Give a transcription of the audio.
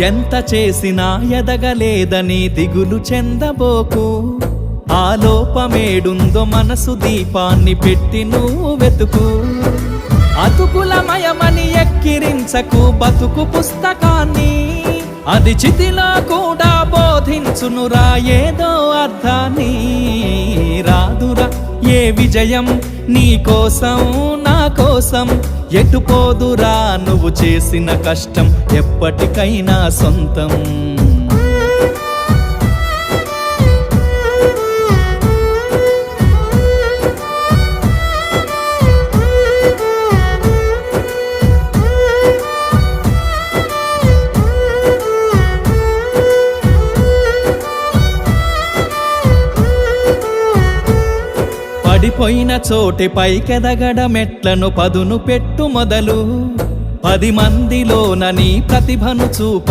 ఎంత చేసినా ఎదగలేదని దిగులు చెందబోకు. ఆ లోపమేడుందో మనసు దీపాన్ని పెట్టి నువ్వు వెతుకు. అతుకులమయమని ఎక్కిరించకు బతుకు పుస్తకాన్ని, అది చితిలో కూడా బోధించునురా ఏదో అర్థాన్ని. రాదురా ఏ విజయం నీ కోసం నా కోసం, ఎటుపోదురా నువ్వు చేసిన కష్టం ఎప్పటికైనా సొంతం. పడిపోయిన చోటి పైకెదగడమెట్లను పదును పెట్టు మొదలు. 10 మందిలోన నీ ప్రతిభను చూప.